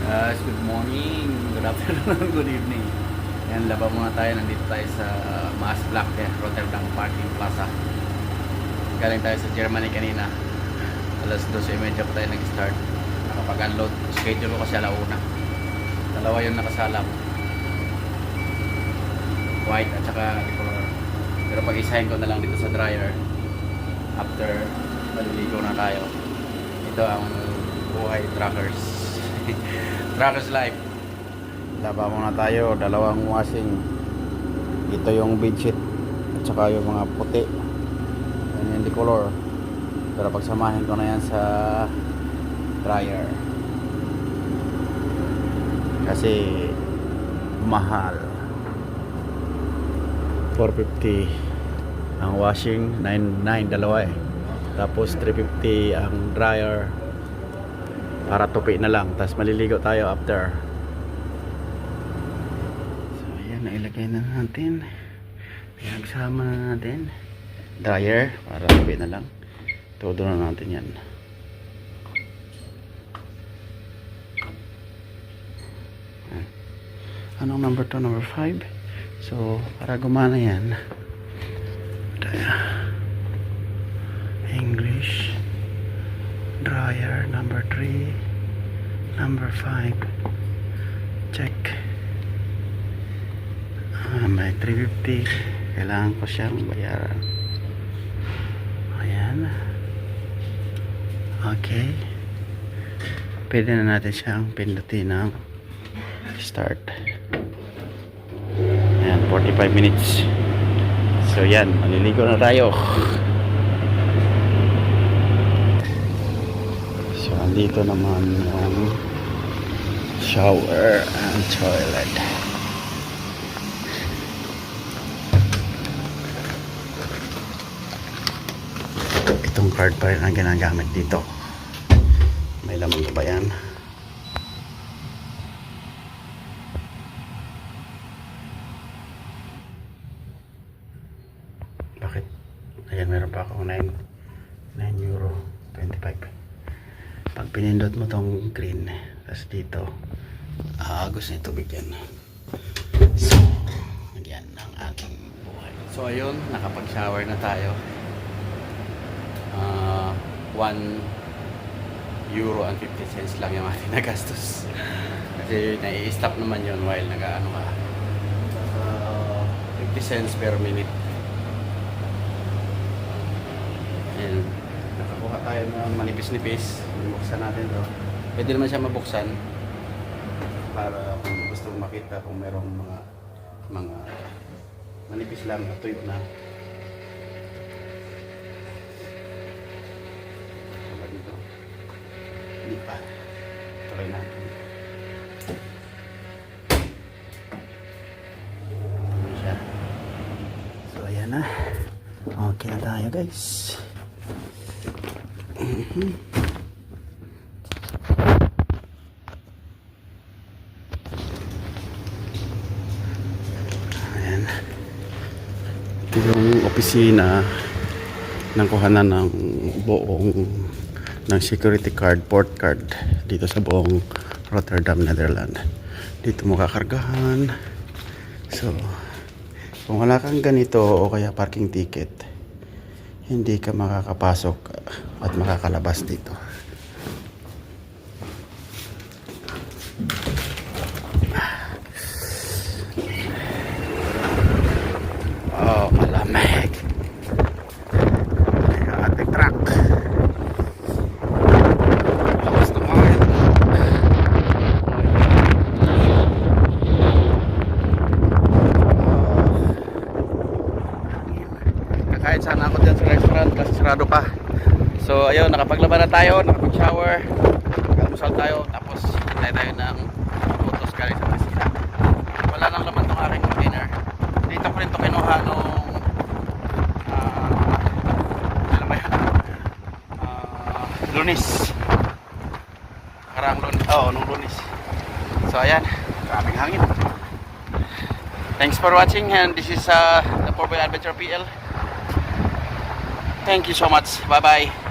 Guys, good morning, good afternoon, good evening. Yan, laba muna tayo. Nandito tayo sa Maasvlakte, Rotterdam Parking Plaza. Galing tayo sa Germany kanina. Alas 12:30 pa tayo nag-start. Nakapag-unload. Schedule ko kasi alauna. Dalawa yung nakasalang. White at saka color. Pero pag-isahin ko na lang dito sa dryer. After maliligo na tayo. Ito ang buhay truckers. Truckers life. Laba muna tayo, dalawang washing. Ito yung bedsheet at saka yung mga puti. Yan yung decolor. Pero pagsamahin ko na yan sa dryer. Kasi mahal. 450 ang washing, 9 dalawa eh. Tapos 350 ang dryer. Para tupi na lang, tapos maliligo tayo after. So ayan, nailagay na natin. Pinagsama na natin dryer para tupi na lang. Todo na natin yan. Anong number to? Number 5. So para gumana yan, English dryer number 3, number 5, check. May 350, kailangan ko siyang bayaran. Ayan, okay, pwede na natin siyang pindutin ng start. Ayan, 45 minutes. So yan, maliligo na tayo. Dito naman yung shower and toilet. Itong card pa rin ang ginagamit dito. May laman pa ba yan? Bakit? Ayan, meron pa ako 9 euro 25. Pag pinindot mo tong green, tapos dito agos na tubig yan. So yan ang aking buhay. So ayun, nakapag shower na tayo. 1 euro and 50 cents lang yung ating nagastos. Kasi nai-stop naman yun while nag-ano ka, 50 cents per minute. And nakakuha tayo ng manipis-nipis. Buksan natin to. Pwede naman siya mabuksan para kung gusto mong makita kung merong mga manipis lang na tuyo na. Wala dito. Hindi pa. Tuloy na. Ano siya. So ayan na. Okay na tayo guys. Yung opisina ng kuhanan ng buong ng security card, port card dito sa buong Rotterdam, Netherlands. Dito mo kakargahan. So kung wala kang ganito o kaya parking ticket, hindi ka makakapasok at makakalabas dito. Oh, malamig. Ang ating truck. Lakas naman. Kakain sana ako dyan sa restaurant kasi sarado pa. So ayun, nakapaglaba na tayo, nakapag-shower, nag-almusal tayo, tapos hintay tayo ng photos galing sa opisina. Wala nang laman tong aking container. Dito ko rin ito kinuha nung alam mo yun, Lunes. Karang Lunes. Oo, nung Lunes. So ayan, maraming hangin. Thanks for watching, and this is the 4x Adventure PL. Thank you so much. Bye bye.